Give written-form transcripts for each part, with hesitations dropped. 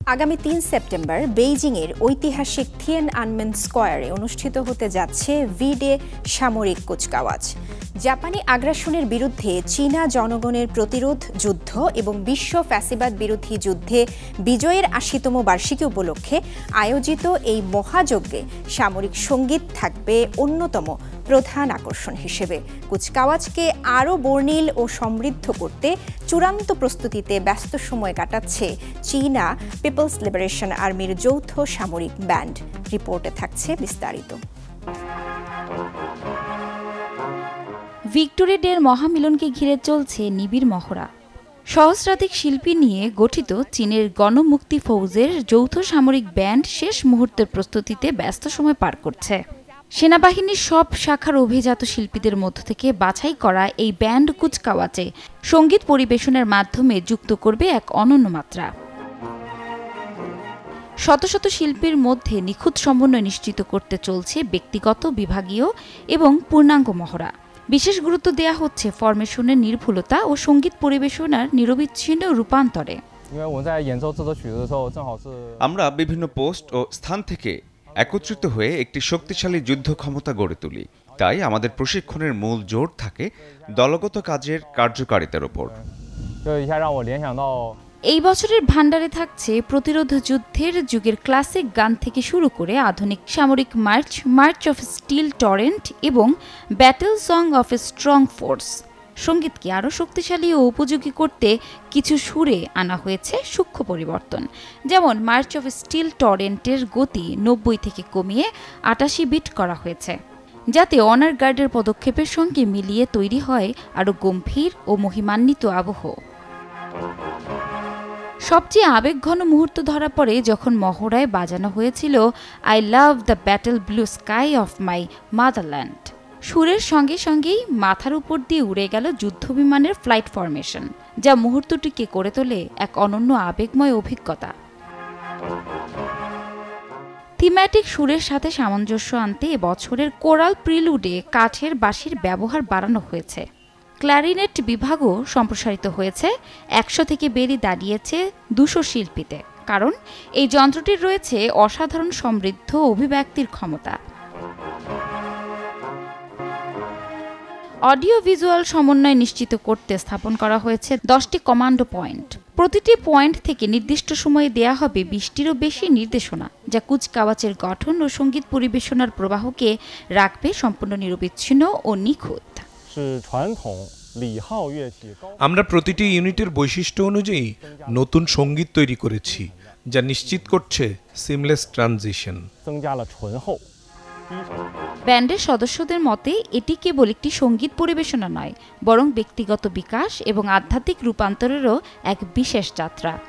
আগামী ৩ সেপ্টেম্বর বেইজিংয়ের ঐতিহাসিক থিয়েনআনমেন স্কয়ারে অনুষ্ঠিত হতে যাচ্ছে ভি-ডে সামরিক কুচকাওয়াজ। জাপানি আগ্রাসনের বিরুদ্ধে চীনা জনগণের প্রতিরোধ যুদ্ধ এবং বিশ্ব ফ্যাসিবাদ বিরোধী যুদ্ধে বিজয়ের ৮০তম বার্ষিকী উপলক্ষে আয়োজিত এই মহাযজ্ঞে সামরিক সঙ্গীত থাকবে অন্যতম প্রধান আকর্ষণ হিসেবে। কুচকাওয়াজকে আরও বর্ণিল ও সমৃদ্ধ করতে চূড়ান্ত প্রস্তুতিতে ব্যস্ত সময় কাটাচ্ছে চীনা পিপলস লিবারেশন আর্মির যৌথ সামরিক ব্যান্ড। রিপোর্টে থাকছে বিস্তারিত। ভিক্টোরি ডের মহামিলনকে ঘিরে চলছে নিবিড় মহড়া। সহস্রাধিক শিল্পী নিয়ে গঠিত চীনের গণমুক্তি ফৌজের যৌথ সামরিক ব্যান্ড শেষ মুহূর্তের প্রস্তুতিতে ব্যস্ত সময় পার করছে। সেনাবাহিনীর সব শাখার অভিজাত শিল্পীদের মধ্য থেকে বাছাই করা এই ব্যান্ড কুচকাওয়াজে সঙ্গীত পরিবেশনের মাধ্যমে যুক্ত করবে এক অনন্য মাত্রা। শত শত শিল্পীর মধ্যে নিখুঁত সমন্বয় নিশ্চিত করতে চলছে ব্যক্তিগত, বিভাগীয় এবং পূর্ণাঙ্গ মহড়া। বিশেষ গুরুত্ব দেয়া হচ্ছে ফরমেশনের নির্ভুলতা ও সঙ্গীত পরিবেশনার নিরবিচ্ছিন্ন রূপান্তরে। আমরা বিভিন্ন পোস্ট ও স্থান থেকে একত্রিত হয়ে একটি শক্তিশালী যুদ্ধ ক্ষমতা গড়ে তুলি। তাই আমাদের প্রশিক্ষণের মূল জোর থাকে দলগত কাজের কার্যকারিতার উপর। এই বছরের ভান্ডারে থাকছে প্রতিরোধ যুদ্ধের যুগের ক্লাসিক গান থেকে শুরু করে আধুনিক সামরিক march, march of steel torrent এবং battle song of a strong force. সঙ্গীতকে আরও শক্তিশালী ও উপযোগী করতে কিছু সুরে আনা হয়েছে সূক্ষ্ম পরিবর্তন। যেমন মার্চ অফ স্টিল টরেন্টের গতি ৯০ থেকে কমিয়ে ৮৮ বিট করা হয়েছে, যাতে অনার গার্ডের পদক্ষেপের সঙ্গে মিলিয়ে তৈরি হয় আরও গম্ভীর ও মহিমান্বিত আবহ। সবচেয়ে আবেগঘন মুহূর্ত ধরা পড়ে যখন মহড়ায় বাজানো হয়েছিল I love the battle blue sky of my motherland. সুরের সঙ্গে সঙ্গেই মাথার উপর দিয়ে উড়ে গেল যুদ্ধবিমানের ফ্লাইট ফরমেশন, যা মুহূর্তটিকে করে তোলে এক অনন্য আবেগময় অভিজ্ঞতা। থিম্যাটিক সুরের সাথে সামঞ্জস্য আনতে এবছরের কোরাল প্রিলুডে কাঠের বাঁশির ব্যবহার বাড়ানো হয়েছে। ক্ল্যারিনেট বিভাগও সম্প্রসারিত হয়েছে, ১০০ থেকে বেরিয়ে দাঁড়িয়েছে ২০০ শিল্পীতে, কারণ এই যন্ত্রটির রয়েছে অসাধারণ সমৃদ্ধ অভিব্যক্তির ক্ষমতা। অডিও ভিজুয়াল সমন্বয় নিশ্চিত করতে স্থাপন করা হয়েছে ১০টি কমান্ডো পয়েন্ট। প্রতিটি পয়েন্ট থেকে নির্দিষ্ট সময়ে দেয়া হবে ২০টিরও বেশি নির্দেশনা, যা কুচকাওয়াজের গঠন ও সঙ্গীত পরিবেশনার প্রবাহকে রাখবে সম্পূর্ণ নিরবিচ্ছিন্ন ও নিখুঁত। আমরা প্রতিটি ইউনিটের বৈশিষ্ট্য অনুযায়ী নতুন সঙ্গীত তৈরি করেছি, যা নিশ্চিত করছে সিমলেস ট্রানজিশন। ব্যান্ডের সদস্যদের মতে এটি কেবল একটি সঙ্গীত পরিবেশনা নয়, বরং ব্যক্তিগত বিকাশ এবং আধ্যাত্মিক রূপান্তরেরও এক বিশেষ যাত্রা।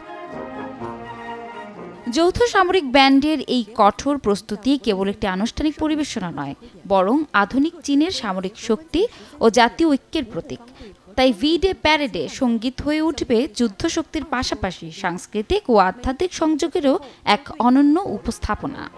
যৌথ সামরিক ব্যান্ডের এই কঠোর প্রস্তুতি কেবল একটি আনুষ্ঠানিক পরিবেশনা নয়, বরং আধুনিক চীনের সামরিক শক্তি ও জাতীয় ঐক্যের প্রতীক। তাই ভি-ডে প্যারেডে সঙ্গীত হয়ে উঠবে যুদ্ধ শক্তির পাশাপাশি সাংস্কৃতিক ও আধ্যাত্মিক সংযোগেরও এক অনন্য উপস্থাপনা।